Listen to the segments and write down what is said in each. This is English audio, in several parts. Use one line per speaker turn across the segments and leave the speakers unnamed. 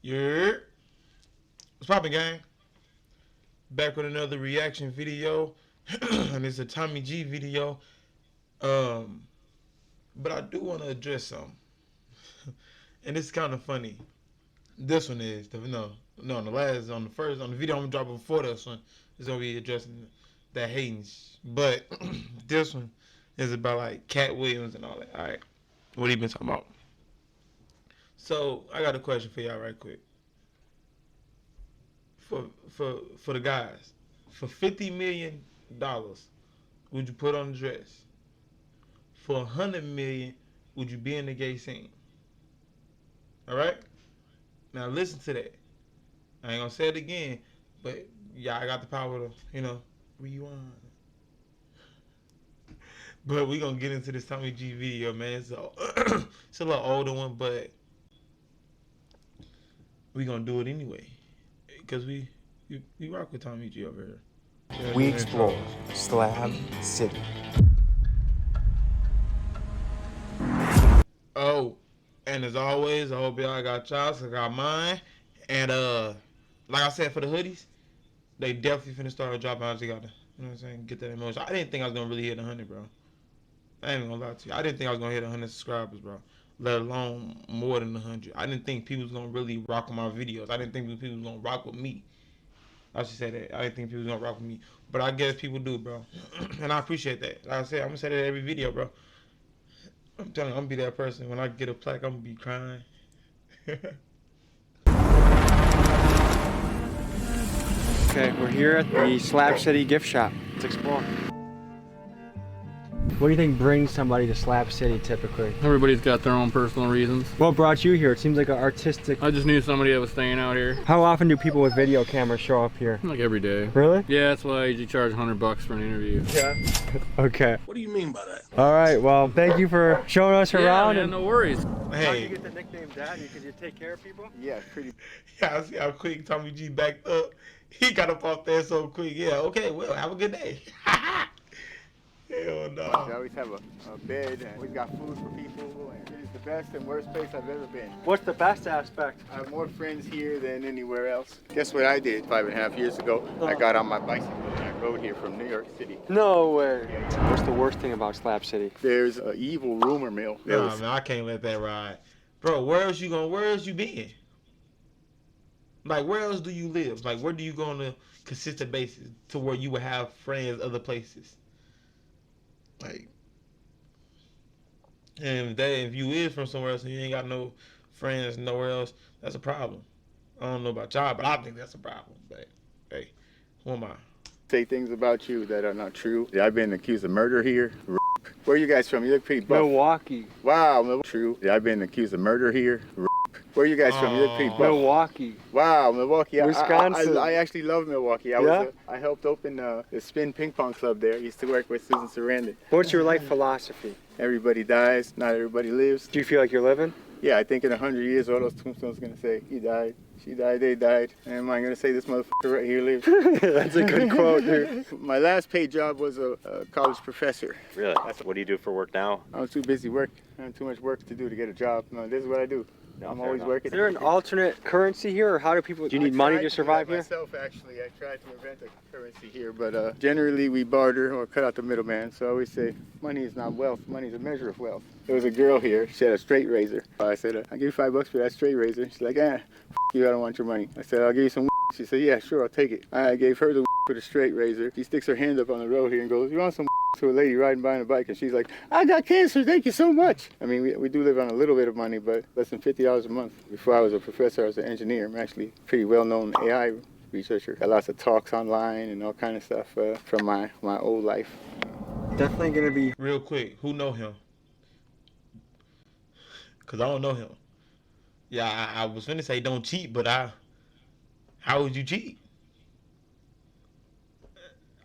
Yeah. What's poppin', gang? Back with another reaction video. And it's a Tommy G video. But I do want to address something. And it's kind of funny. This one is, the video I'm dropping before this one is going to be addressing that hating. But this one is about like Cat Williams and all that. Alright. What he been talking about? So, I got a question for y'all right quick. For the guys, for $50 million, would you put on a dress? For $100 million, would you be in the gay scene? All right. Now listen to that. I ain't gonna say it again, but yeah, I got the power to, rewind. But we gonna get into this Tommy G video, man. So it's a little older one, but we gonna do it anyway, cause we rock with Tommy G over here.
We explore Slab City.
Oh, and as always, I hope y'all got y'all, so I got mine. And like I said, for the hoodies, they definitely finna start dropping. I just gotta, get that emotion. I didn't think I was gonna really hit 100, bro. I ain't gonna lie to you. I didn't think I was gonna hit 100 subscribers, bro. Let alone more than 100. I didn't think people was gonna really rock with my videos. I didn't think people was gonna rock with me. I should say that. I didn't think people was gonna rock with me, but I guess people do, bro. And I appreciate that. Like I said, I'm gonna say that every video, bro. I'm telling you, I'm gonna be that person. When I get a plaque, I'm gonna be crying.
Okay, we're here at the Slab City gift shop. Let's explore. What do you think brings somebody to Slab City typically?
Everybody's got their own personal reasons.
What brought you here? It seems like an artistic...
I just knew somebody that was staying out here.
How often do people with video cameras show up here?
Like every day.
Really?
Yeah, that's why I usually charge $100 for an interview.
Yeah. Okay.
What do you mean by that?
All right, well, thank you for showing us around.
Man,
and
no worries.
How did you
Hey,
get the nickname Daddy? Because you take care of people?
Yeah, pretty.
yeah, I see how quick Tommy G backed up. He got up off there so quick. Yeah, okay, well, have a good day. Hell no.
We always have a bed and always got food for people. And it is the best and worst place I've ever been.
What's the best aspect?
I have more friends here than anywhere else. Guess what I did 5.5 years ago? I got on my bicycle and I rode here from New York City.
No way. What's the worst thing about Slab City?
There's an evil rumor mill.
Nah, man, I can't let that ride. Bro, where else you been? Like, where else do you live? Like, where do you go on a consistent basis to where you would have friends other places? Like, and if you is from somewhere else and you ain't got no friends nowhere else, that's a problem. I don't know about y'all, but I think that's a problem. But hey, who am I?
Say things about you that are not true. Yeah, I've been accused of murder here. Where are you guys from? You look pretty buff.
Milwaukee.
Wow, true. Yeah, I've been accused of murder here. Where are you guys from? You look pretty buff.
Milwaukee.
Wow, Milwaukee.
Wisconsin.
I actually love Milwaukee. I helped open the spin ping pong club there. I used to work with Susan Sarandon.
What's your life philosophy?
Everybody dies, not everybody lives.
Do you feel like you're living?
Yeah, I think in 100 years, all those tombstones are going to say, he died, she died, they died. And am I going to say this motherfucker right here lives?
That's a good quote, dude.
My last paid job was a college professor.
Really? What do you do for work now?
I was too busy working. I had too much work to do to get a job. No, this is what I do. I'm always working.
Is there an alternate currency here, or how do people? Do you need money to survive here?
Myself, actually, I tried to invent a currency here, but generally we barter or cut out the middleman. So I always say, money is not wealth. Money is a measure of wealth. There was a girl here. She had a straight razor. I said, I'll give you $5 for that straight razor. She's like, you, I don't want your money. I said, I'll give you some. She said, yeah, sure, I'll take it. I gave her the for the straight razor. She sticks her hand up on the road here and goes, you want some? To a lady riding by on a bike, and she's like, I got cancer, thank you so much. I mean, we do live on a little bit of money, but less than $50 a month. Before I was a professor, I was an engineer. I'm actually a pretty well-known AI researcher. Got lots of talks online and all kind of stuff from my old life.
Definitely gonna be.
Real quick, who know him? Cause I don't know him. Yeah, I was finna say don't cheat, but how would you cheat?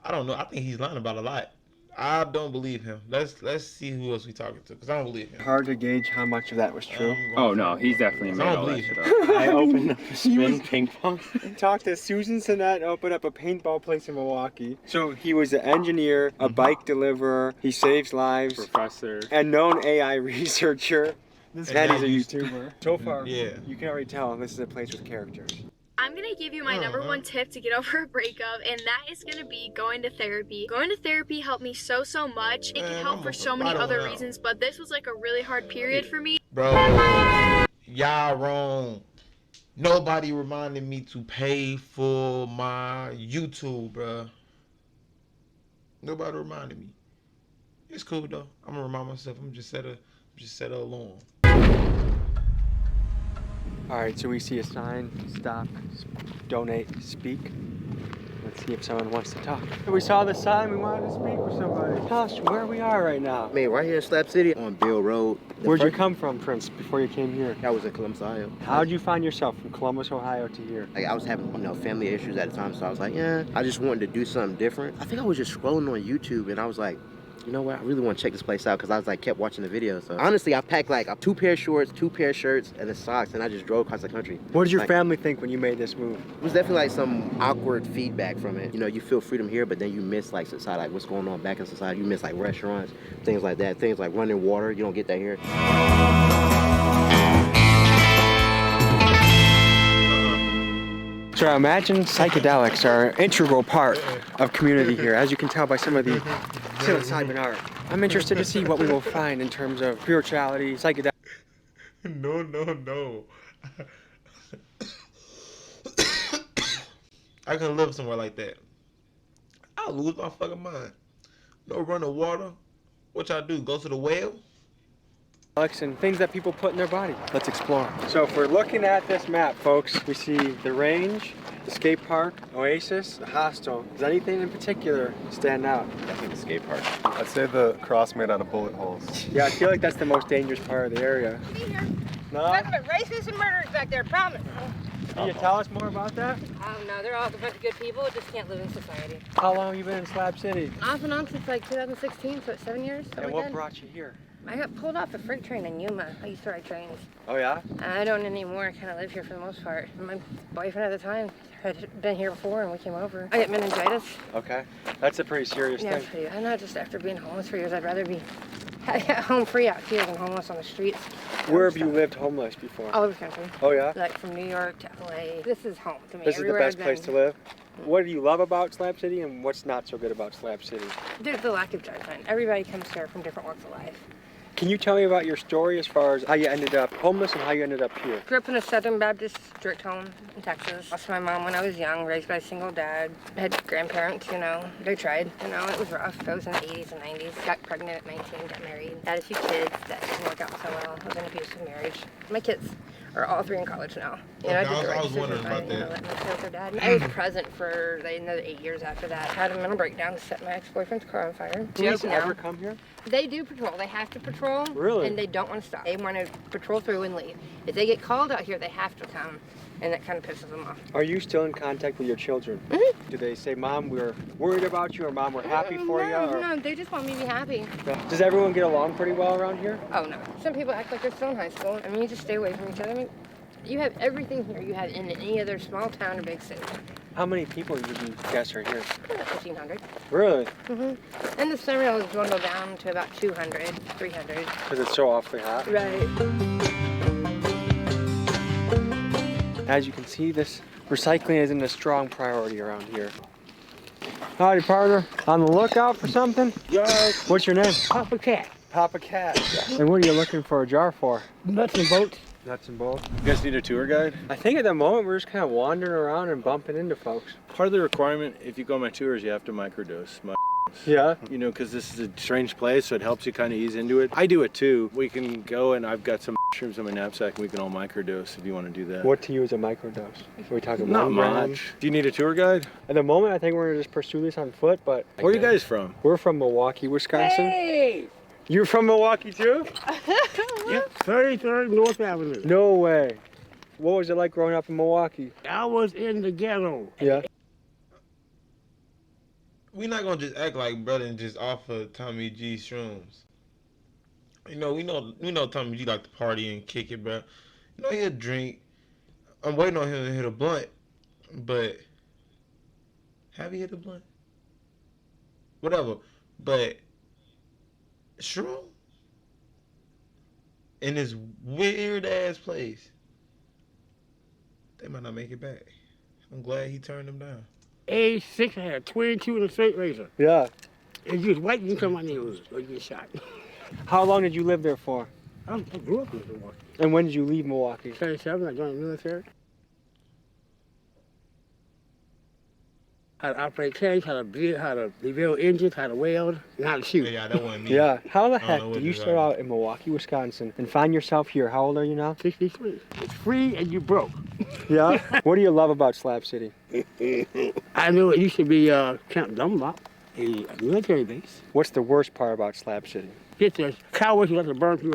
I don't know. I think he's lying about a lot. I don't believe him. Let's see who else we talking to, because I don't believe him.
Hard to gauge how much of that was true.
Oh no, he's definitely made
I don't
all that
believe
shit
him.
up. I opened up a spin ping pong.
He talked to Susan Sinette and opened up a paintball place in Milwaukee. So he was an engineer, a bike deliverer, he saves lives,
Professor.
and known AI researcher. This
And
Maddie's
now
a
you-
YouTuber. So far,
Yeah.
you can already tell this is a place with characters.
I'm gonna give you my number one tip to get over a breakup, and that is gonna be going to therapy. Going to therapy helped me so much. It can
Man,
help
I'm
for
a
so many
bottom
other
now.
reasons, but this was like a really hard period for me.
Bro, y'all wrong. Nobody reminded me to pay for my YouTube, bro. Nobody reminded me. It's cool though. I'm gonna remind myself. I'm just set a alarm.
All right, so we see a sign, stop, donate, speak. Let's see if someone wants to talk. We saw the sign, we wanted to speak with somebody. Tell us where we are right now.
I mean, right here in Slab City on Bill Road.
Where'd you come from, Prince, before you came here?
I was in Columbus, Ohio.
How'd you find yourself from Columbus, Ohio to here?
Like, I was having, family issues at the time, so I was like, yeah, I just wanted to do something different. I think I was just scrolling on YouTube, and I was like, you know what, I really want to check this place out, because I was like, kept watching the videos. So honestly, I packed like 2 pair of shorts, 2 pair of shirts, and the socks, and I just drove across the country.
What did your
Like,
family think when you made this move?
It was definitely like some awkward feedback from it. You feel freedom here, but then you miss like society, like what's going on back in society. You miss like restaurants, things like that, things like running water. You don't get that here.
So I imagine psychedelics are an integral part of community here, as you can tell by some of the psilocybin art. I'm interested to see what we will find in terms of spirituality, psychedelics.
No. I can live somewhere like that. I'll lose my fucking mind. No running water. What y'all do? Go to the well?
And things that people put in their body. Let's explore. So if we're looking at this map, folks, we see the range, the skate park, Oasis, the hostel. Does anything in particular stand out?
I think the skate park.
I'd say the cross made out of bullet holes.
Yeah, I feel like that's the most dangerous part of the area. No?
Nothing but racists and murderers back there, promise.
Can you tell us more about that?
No, they're all a bunch of good people, just can't live in society.
How long have you been in Slab City?
Off and on since like 2016, so it's 7 years.
And what brought you here?
I got pulled off a freight train in Yuma. I used to ride trains.
Oh yeah?
I don't anymore. I kind of live here for the most part. My boyfriend at the time had been here before and we came over. I got meningitis.
Okay. That's a pretty serious
Yeah,
thing.
I'm not just after being homeless for years. I'd rather be home free out here than homeless on the streets.
Where have you lived homeless before?
All over the country.
Oh yeah?
Like from New York to LA. This is home to me.
This is the
Everywhere
best
I've
place
been.
to live? What do you love about Slab City and what's not so good about Slab City?
There's the lack of judgment. Everybody comes here from different walks of life.
Can you tell me about your story as far as how you ended up homeless and how you ended up here?
Grew up in a Southern Baptist strict home in Texas. Lost my mom when I was young, raised by a single dad. Had grandparents, they tried. It was rough. I was in the 80s and 90s. Got pregnant at 19, got married. Had a few kids that didn't work out so well. I was in an abusive marriage. My kids are all 3 in college now. I did the right
I was
decision
wondering
by,
about that.
letting them stay with their dad. I was present for another 8 years after that. Had a mental breakdown, set my ex-boyfriend's car on fire.
Police
Joke
ever
now.
come here?
They do patrol. They have to patrol.
Really?
And they don't want to stop. They want to patrol through and leave. If they get called out here, they have to come. And that kind of pisses them off.
Are you still in contact with your children?
Mm-hmm.
Do they say, Mom, we're worried about you, or Mom, we're happy for you? Or...
No, they just want me to be happy.
Does everyone get along pretty well around here?
Oh, no. Some people act like they're still in high school. You just stay away from each other. You have everything here you have in any other small town or big city.
How many people would you guess are here?
About 1,500.
Really?
Mm-hmm. In the summer, it was dwindled down to about 200, 300.
Because it's so awfully hot.
Right.
As you can see, this recycling isn't a strong priority around here. Howdy, partner. On the lookout for something?
Yes.
What's your name?
Papa Cat.
Papa Cat. And what are you looking for a jar for?
Nuts and bolts.
Nuts and bolts.
You guys need a tour guide?
I think at the moment we're just kind of wandering around and bumping into folks.
Part of the requirement, if you go on my tours, you have to microdose.
Yeah?
Because this is a strange place, so it helps you kind of ease into it. I do it too. We can go, and I've got some mushrooms in my knapsack, and we can all microdose if you want to do that.
What to use a microdose? Are we talking
Not
1 gram?
much. Do you need a tour guide?
At the moment, I think we're gonna just pursue this on foot, but...
Where are you guys from?
We're from Milwaukee, Wisconsin.
Hey!
You're from Milwaukee too?
Yep, 33rd North Avenue.
No way. What was it like growing up in Milwaukee?
I was in the ghetto.
Yeah.
We not gonna just act like brother and just offer Tommy G shrooms. We know Tommy G like to party and kick it, bro. He'll drink. I'm waiting on him to hit a blunt, but have he hit a blunt? Whatever, but shroom. in this weird ass place. They might not make it back. I'm glad he turned them down.
Age 6, I had 22 in a straight razor.
Yeah.
If you was white, you come my neighborhood or you get shot.
How long did you live there for?
I grew up in Milwaukee.
And when did you leave Milwaukee?
37, I joined the military. How to operate tanks, how to build, how to rebuild engines, how to weld, and how to shoot.
Yeah, that wasn't me.
Yeah. How the
I don't
heck
know
did
what
you
this
start
is.
out in Milwaukee, Wisconsin, and find yourself here? How old are you now?
63. It's free and you broke.
Yeah. What do you love about Slab City?
I knew it used to be Camp Dunlop, a military base.
What's the worst part about Slab City?
Get this, cowards who like to burn through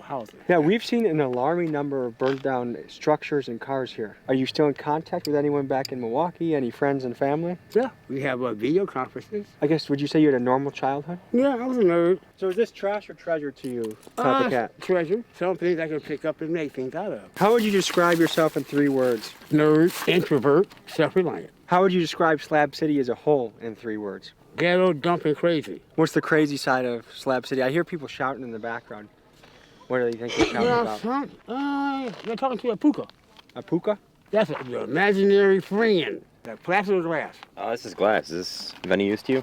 houses.
Yeah, we've seen an alarming number of burned down structures and cars here. Are you still in contact with anyone back in Milwaukee? Any friends and family?
Yeah, we have video conferences.
I guess, would you say you had a normal childhood?
Yeah, I was a nerd.
So is this trash or treasure to you, Copycat?
Treasure. Some things I can pick up and make things out of.
How would you describe yourself in 3 words?
Nerd, introvert, self-reliant.
How would you describe Slab City as a whole in 3 words?
Ghetto, dumping, crazy.
What's the crazy side of Slab City? I hear people shouting in the background. What do you think they're shouting about?
Son, they're talking to a puka.
A puka?
That's your imaginary friend. That plastic glass.
Oh, this is glass. Is this of any use to you?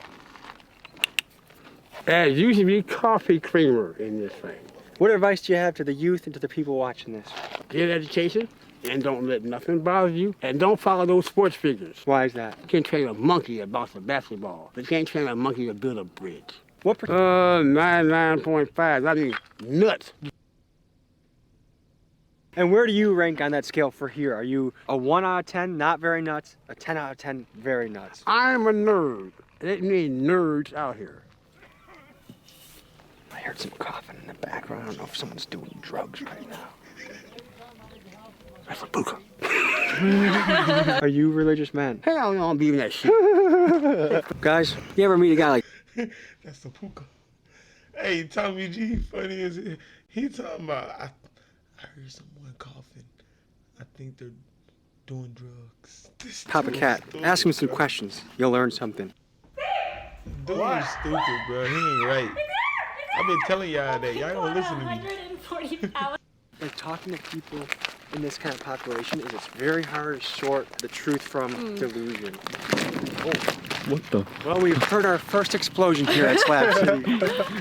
There's usually coffee creamer in this thing.
What advice do you have to the youth and to the people watching this?
Get education and don't let nothing bother you. And don't follow those sports figures.
Why is that?
You can train a monkey about the basketball. But you can't train a monkey to build a bridge.
What?
99.5. I mean, nuts.
And where do you rank on that scale for here? Are you a 1 out of 10, not very nuts, a 10 out of 10, very nuts?
I'm a nerd. Let me nerds out here.
I heard some coughing in the background. I don't know if someone's doing drugs right now.
That's a puka.
Are you religious men?
Hell no, I'm beating that shit.
Guys, you ever meet a guy like...
That's the puka. Hey, Tommy G, funny as it. He talking about, I heard someone coughing. I think they're doing drugs. This
Copycat,
dude's
ask him some
stupid, bro.
questions. You'll learn something.
Dude is stupid, bro. He ain't right. I've been telling y'all that. Y'all don't listen to me.
Like talking to people in this kind of population is it's very hard to sort the truth from delusion. Oh.
What the?
Well, we've heard our first explosion here at Slab City.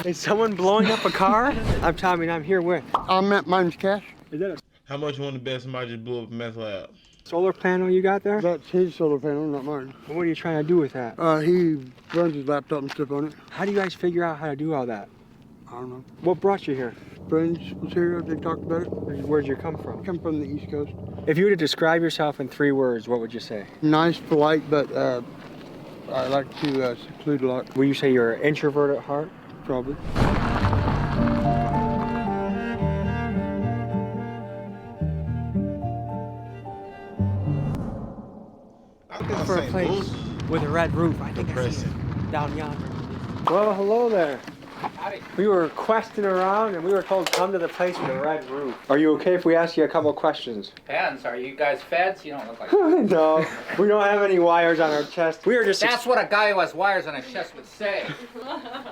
Is someone blowing up a car? I'm Tommy and I'm here with...
My name's Cash.
Is that a
How much you want to bet somebody just blew up a meth lab?
solar panel you got there?
That's his solar panel, not mine.
What are you trying to do with that?
He runs his laptop and stuff on it.
How do you guys figure out how to do all that?
I don't know.
What brought you here?
Friends was here, they talked about it.
Where'd you come from?
Come from the East Coast.
If you were to describe yourself in 3 words, what would you say?
Nice, polite, but I like to seclude a lot,
Would you say you're an introvert at heart?
probably.
I think I'm
For a
saying
place
Louis.
with a red roof, I think I see
Depressing.
it down yonder. Well, hello there. We were questing around and we were told come to the place with a red roof. Are you okay if we ask you a couple of questions?
Depends. Are you guys feds? You don't look like.
No, we don't have any wires on our chest. We were just.
That's what a guy who has wires on his chest would say.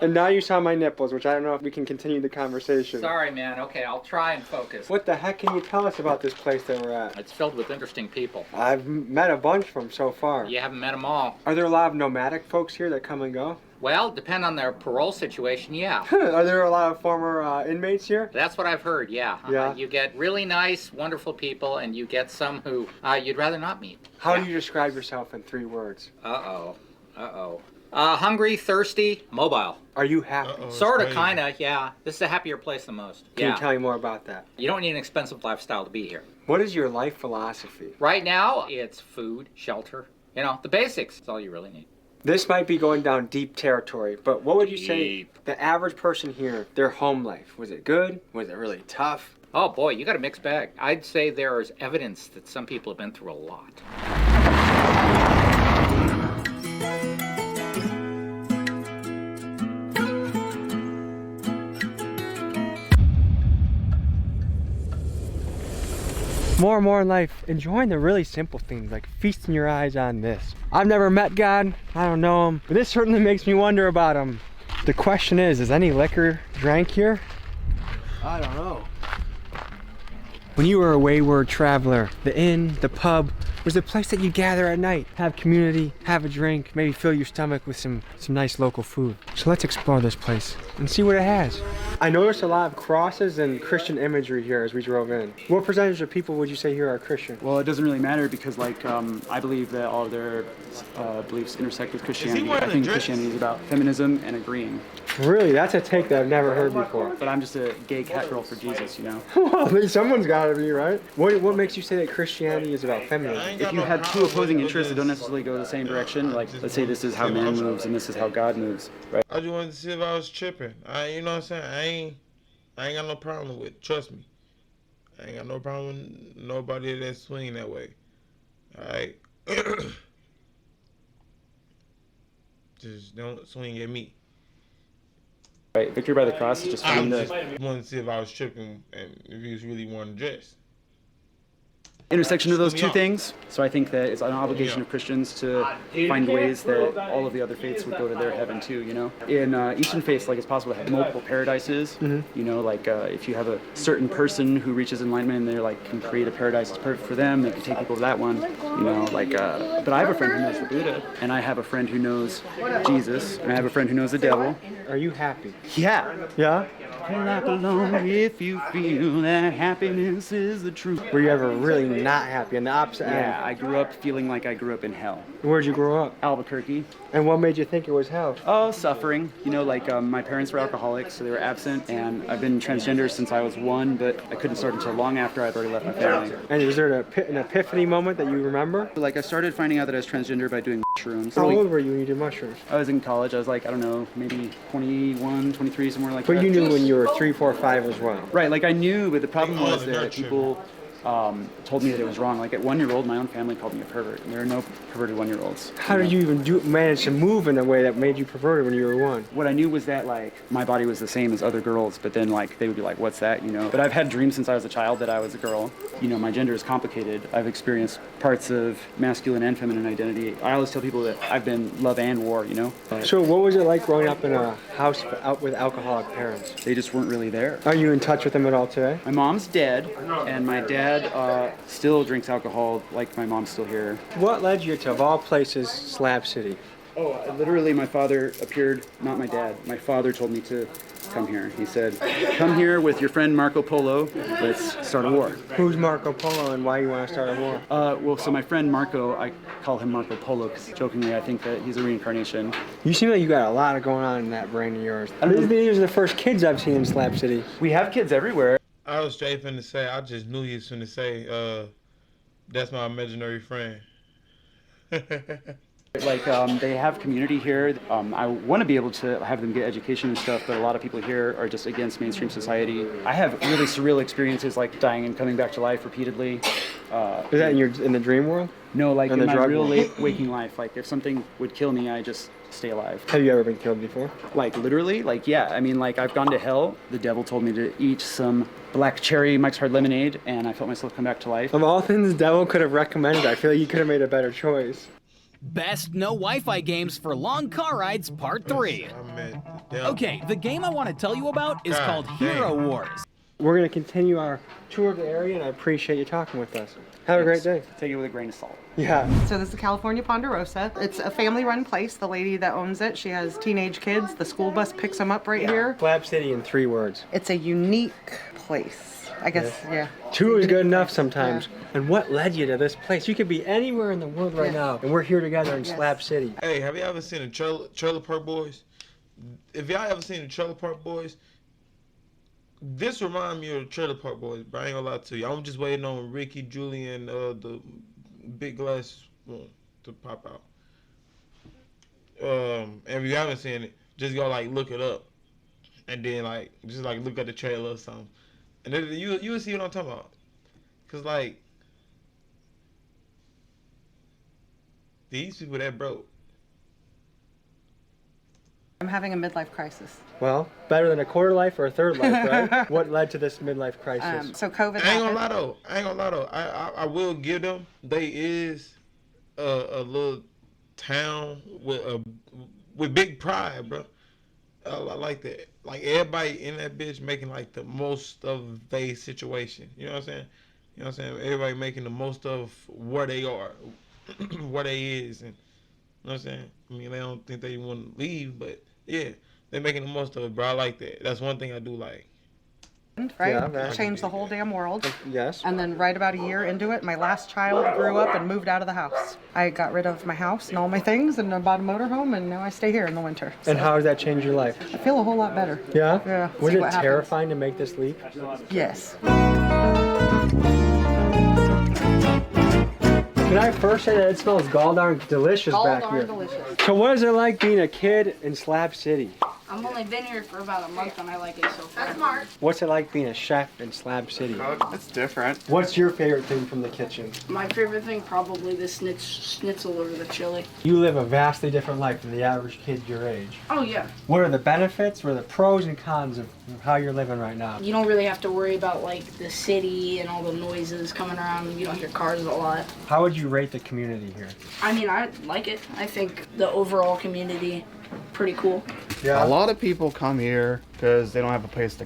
And now you saw my nipples, which I don't know if we can continue the conversation.
Sorry, man. Okay, I'll try and focus.
What the heck can you tell us about this place that we're at?
It's filled with interesting people.
I've met a bunch from so far.
You haven't met them all.
Are there a lot of nomadic folks here that come and go?
Well, depend on their parole situation, yeah.
Are there a lot of former inmates here?
That's what I've heard, yeah.
Yeah.
You get really nice, wonderful people, and you get some who you'd rather not meet.
How do you describe yourself in 3 words?
Uh-oh. Uh-oh. Hungry, thirsty, mobile.
Are you happy?
Sorta, kinda, yeah. This is a happier place than most.
Can
Yeah.
you tell me more about that?
You don't need an expensive lifestyle to be here.
What is your life philosophy?
Right now, it's food, shelter, you know, the basics. That's all you really need.
This might be going down deep territory, but what would you say the average person here, their home life, was it good? Was it really tough?
Oh boy, you got a mixed bag. I'd say there's evidence that some people have been through a lot.
More and more in life, enjoying the really simple things, like feasting your eyes on this. I've never met God, I don't know him, but this certainly makes me wonder about him. The question is any liquor drank here? I don't know. When you were a wayward traveler, the inn, the pub, was the place that you gather at night, have community, have a drink, maybe fill your stomach with some nice local food. So let's explore this place and see what it has. I noticed a lot of crosses and Christian imagery here as we drove in. What percentage of people would you say here are Christian?
Well, it doesn't really matter because, like, I believe that all of their beliefs intersect with Christianity. I think Christianity is about feminism and agreeing.
Really? That's a take that I've never heard before.
But I'm just a gay cat girl for Jesus, you know?
Well, someone's got to be, right? What makes you say that Christianity is about feminism?
If you have two opposing interests that don't necessarily go the same direction, like, let's say this is how man moves and this is how God moves, right?
I just wanted to see if I was tripping. You know what I'm saying? I ain't got no problem with it. Trust me. I ain't got no problem with nobody that swing that way. Alright? Just don't swing at me.
Right, victory by the cross is just finding the
wanted to see if I was tripping and if he was really wanting to dress.
intersection of those two things. So I think that it's an obligation of Christians to find ways that all of the other faiths would go to their heaven too, you know? In Eastern faiths, like, it's possible to have multiple paradises, you know, like if you have a certain person who reaches enlightenment and they're like, can create a paradise that's perfect for them, they can take people to that one, you know, like, but I have a friend who knows the Buddha, and I have a friend who knows Jesus, and I have a friend who knows the devil.
Are you happy?
Yeah.
Yeah?
Like alone if you feel that happiness is the truth.
Were you ever really not happy? On the opposite end?
Yeah, I grew up feeling like I grew up in hell.
Where'd you grow up?
Albuquerque.
And what made you think it was hell?
Oh, suffering. You know, like my parents were alcoholics, so they were absent, and I've been transgender since I was 1, but I couldn't start until long after I'd already left my family.
And was there an epiphany moment that you remember?
Like, I started finding out that I was transgender by doing mushrooms.
How old were you when you did mushrooms?
I was in college. I was like, I don't know, maybe 21, 23, somewhere like that.
But you knew when you were 3, 4, 5 as well.
Right, like I knew, but the problem was that people told me that it was wrong. Like at 1-year-old, my own family called me a pervert, and there are no perverted 1-year-olds.
How did you even manage to move in a way that made you perverted when you were 1?
What I knew was that, like, my body was the same as other girls, but then, like, they would be like, what's that, you know? But I've had dreams since I was a child that I was a girl. You know, my gender is complicated. I've experienced parts of masculine and feminine identity. I always tell people that I've been love and war, you know?
So what was it like growing up in a house out with alcoholic parents?
They just weren't really there.
Are you in touch with them at all today?
My mom's dead, and my dad still drinks alcohol, like my mom's still here.
What led you to, of all places, Slab City?
Oh, literally my father appeared, not my dad. My father told me to come here. He said, come here with your friend Marco Polo, let's start a war.
Who's Marco Polo and why you want to start a war?
Well, so my friend Marco, I call him Marco Polo because jokingly I think that he's a reincarnation.
You seem like you got a lot going on in that brain of yours. These are the first kids I've seen in Slab City.
We have kids everywhere.
I was straight finna say, I just knew he was finna say, that's my imaginary friend.
Like, they have community here. I want to be able to have them get education and stuff, but a lot of people here are just against mainstream society. I have really surreal experiences, like dying and coming back to life repeatedly.
Is that in the dream world?
No, like in my real
world?
waking life. Like, if something would kill me, I just stay alive.
Have you ever been killed before?
Like, literally? Like, yeah. I mean, like, I've gone to hell. The devil told me to eat some black cherry Mike's Hard Lemonade, and I felt myself come back to life.
Of all things the devil could have recommended, I feel like you could have made a better choice.
Best no Wi-Fi games for long car rides, part 3. Okay, the game I want to tell you about is called Hero Wars.
We're going to continue our tour of the area, and I appreciate you talking with us. Have a great day.
Take it with a grain of salt.
Yeah.
So this is California Ponderosa. It's a family-run place. The lady that owns it, she has teenage kids. The school bus picks them up right here.
Slab City in 3 words.
It's a unique place. I guess, yeah.
2 is good enough sometimes. Yeah. And what led you to this place? You could be anywhere in the world right now, and we're here together in Slab City.
Hey, have you ever seen the Trailer Park Boys? If y'all ever seen the Trailer Park Boys, this reminds me of the Trailer Park Boys, but I ain't gonna lie to you. I'm just waiting on Ricky, Julian, the big glass one to pop out. And if you haven't seen it, just go like look it up, and then like just like look at the trailer or something, and then you will see what I'm talking about. Cause like these people that broke.
I'm having a midlife crisis.
Well, better than a quarter life or a third life, right? What led to this midlife crisis?
So COVID
I ain't gonna lie though. I will give them. They is a little town with big pride, bro. I like that. Like everybody in that bitch making like the most of their situation. You know what I'm saying? You know what I'm saying? Everybody making the most of where they are, where they is, and you know what I'm saying? I mean, they don't think they want to leave, but yeah, they making the most of it, bro. I like that. That's one thing I do like.
Right?
Yeah, right.
Changed the whole damn world.
Yes.
And then right about a year into it, my last child grew up and moved out of the house. I got rid of my house and all my things and I bought a motorhome and now I stay here in the winter. So
And how does that change your life?
I feel a whole lot better.
Yeah?
Yeah.
Was
See
it
what happens.
terrifying to make this leap?
Yes.
Can I first say that it smells gall darn delicious back here?
Delicious.
So what is it like being a kid in Slab City?
I've only been here for about a month and I like it so far. That's smart.
What's it like being a chef in Slab City?
It's different.
What's your favorite thing from the kitchen?
My favorite thing probably the schnitzel over the chili.
You live a vastly different life than the average kid your age.
Oh yeah.
What are the benefits? What are the pros and cons of how you're living right now?
You don't really have to worry about like the city and all the noises coming around. You don't hear cars a lot.
How would you rate the community here?
I mean, I like it. I think the overall community, pretty cool.
Yeah. A lot of people come here because they don't have a place to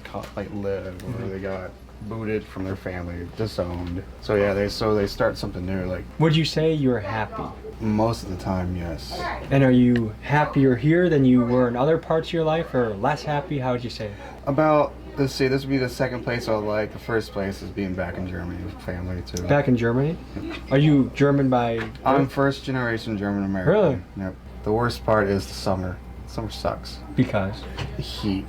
live, or they got booted from their family, disowned. So yeah, they start something new. Like,
Would you say you're happy?
most of the time, yes.
And are you happier here than you were in other parts of your life, or less happy? How would you say?
About, let's see, this would be the second place I would like. The first place is being back in Germany with family too.
Back in Germany? Are you German by birth?
I'm first generation German American.
Really?
Yep. The worst part is the summer. Summer sucks.
Because?
The heat.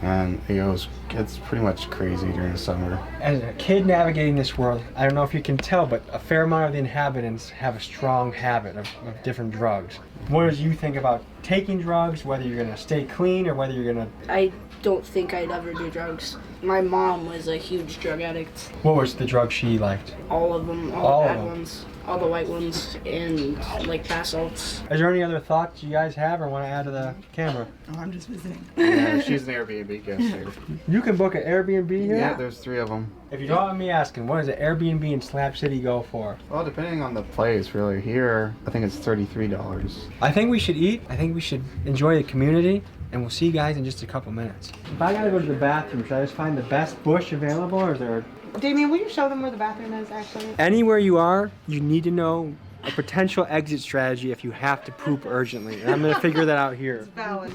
And it's pretty much crazy during the summer.
As a kid navigating this world, I don't know if you can tell, but a fair amount of the inhabitants have a strong habit of different drugs. What do you think about taking drugs, whether you're going to stay clean or whether you're going to...
I don't think I'd ever do drugs. My mom was a huge drug addict.
What was the drug she liked?
All of them, all the bad ones, all the white ones, and like bath salts.
Is there any other thoughts you guys have or want to add to the camera?
Oh, I'm just visiting.
Yeah, she's an Airbnb guest here.
You can book an Airbnb here?
Yeah, there's 3 of them.
If you don't mind me asking, what does an Airbnb in Slab City go for?
Well, depending on the place, really. Here, I think it's $33.
I think we should eat. I think we should enjoy the community. And we'll see you guys in just a couple minutes. If I gotta go to the bathroom, should I just find the best bush available, or is there...
Damien, will you show them where the bathroom is, actually?
Anywhere you are, you need to know a potential exit strategy if you have to poop urgently. And I'm gonna figure that out here.
It's valid.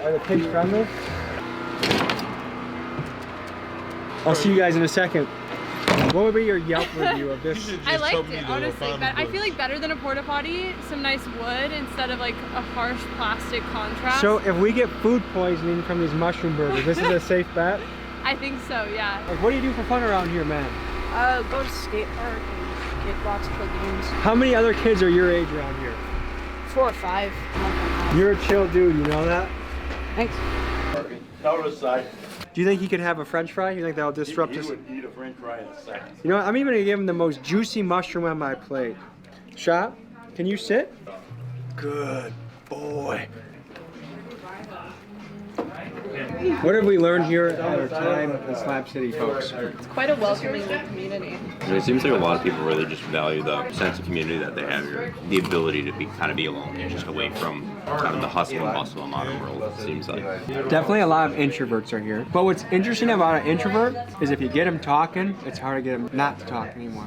Are the pigs friendly? I'll see you guys in a second. What would be your Yelp review of this?
I liked it, honestly. But I feel like better than a porta potty, some nice wood instead of like a harsh plastic contrast.
So if we get food poisoning from these mushroom burgers, this is a safe bet?
I think so, yeah.
Like, what do you do for fun around here, man?
Go to skate park and get lots of play games.
How many other kids are your age around here?
4 or 5.
You're a chill dude, you know that?
Thanks.
Do you think he could have a french fry? You think that'll disrupt us?
He would eat a french fry in a second.
You know what? I'm even gonna give him the most juicy mushroom on my plate. Shop, can you sit? Good boy. What have we learned here at our time in Slab City, folks?
It's quite a welcoming community.
It seems like a lot of people really just value the sense of community that they have here. The ability to be alone and just away from kind of the hustle and bustle of modern world, it seems like. Definitely
a lot of introverts are here. But what's interesting about an introvert is if you get them talking, it's hard to get them not to talk anymore.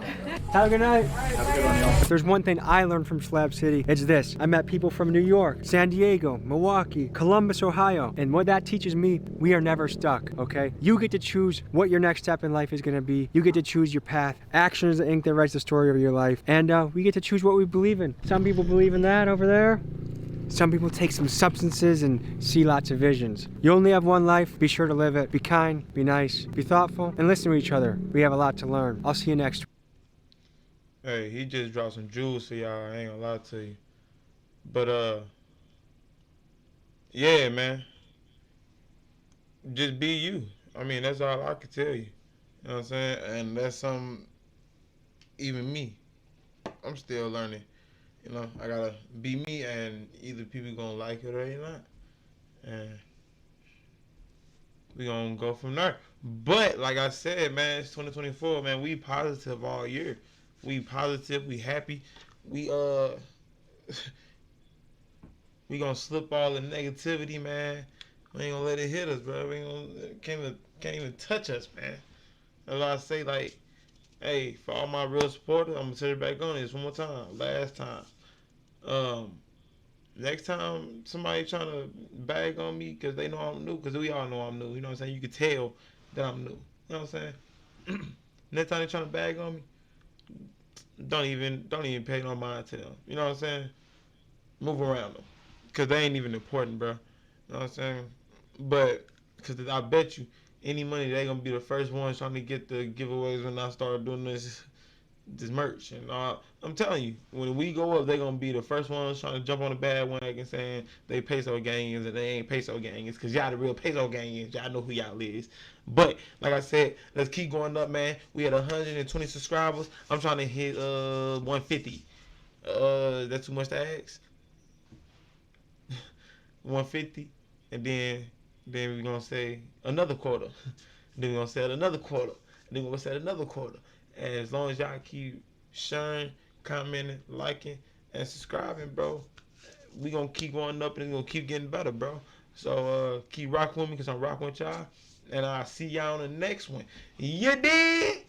Have a good night.
Have a good one, y'all.
There's one thing I learned from Slab City. It's this. I met people from New York, San Diego, Milwaukee, Columbus, Ohio. And what that teaches me, we are never stuck, okay? You get to choose what your next step in life is gonna be. You get to choose your path. Action is the ink that writes the story of your life. And we get to choose what we believe in. Some people believe in that over there. Some people take some substances and see lots of visions. You only have one life. Be sure to live it. Be kind, be nice, be thoughtful, and listen to each other. We have a lot to learn. I'll see you next week.
Hey, he just dropped some jewels for y'all. I ain't gonna lie to you. But, yeah, man. Just be you. I mean, that's all I can tell you. You know what I'm saying? And that's something, even me, I'm still learning. You know, I gotta be me, and either people gonna like it or they not. And we gonna go from there. But, like I said, man, it's 2024, man. We positive all year. We positive, we happy. We, We gonna slip all the negativity, man. We ain't gonna let it hit us, bro. We ain't gonna, can't even touch us, man. That's why I say, like, hey, for all my real supporters, I'm gonna turn it back on this one more time. Last time. Next time somebody trying to bag on me because they know I'm new, because we all know I'm new. You know what I'm saying? You can tell that I'm new. You know what I'm saying? Next time they trying to bag on me, don't even pay no mind to them. You know what I'm saying? Move around them, cause they ain't even important, bro. You know what I'm saying? But cause I bet you any money they gonna be the first ones trying to get the giveaways when I start doing this merch. And I'm telling you, when we go up, they gonna be the first ones trying to jump on the bandwagon saying they peso gangs and they ain't peso gangs, cause y'all the real peso gangs. Y'all know who y'all is. But like I said, let's keep going up, man. We had 120 subscribers. I'm trying to hit 150. That's too much to ask. 150, and then we're gonna say another quarter. Then we're gonna say another quarter. Then we're gonna say another quarter. And as long as y'all keep sharing, commenting, liking, and subscribing, bro, we gonna keep going up and it's gonna keep getting better, bro. So keep rocking with me, because I'm rocking with y'all. And I'll see y'all on the next one. You did?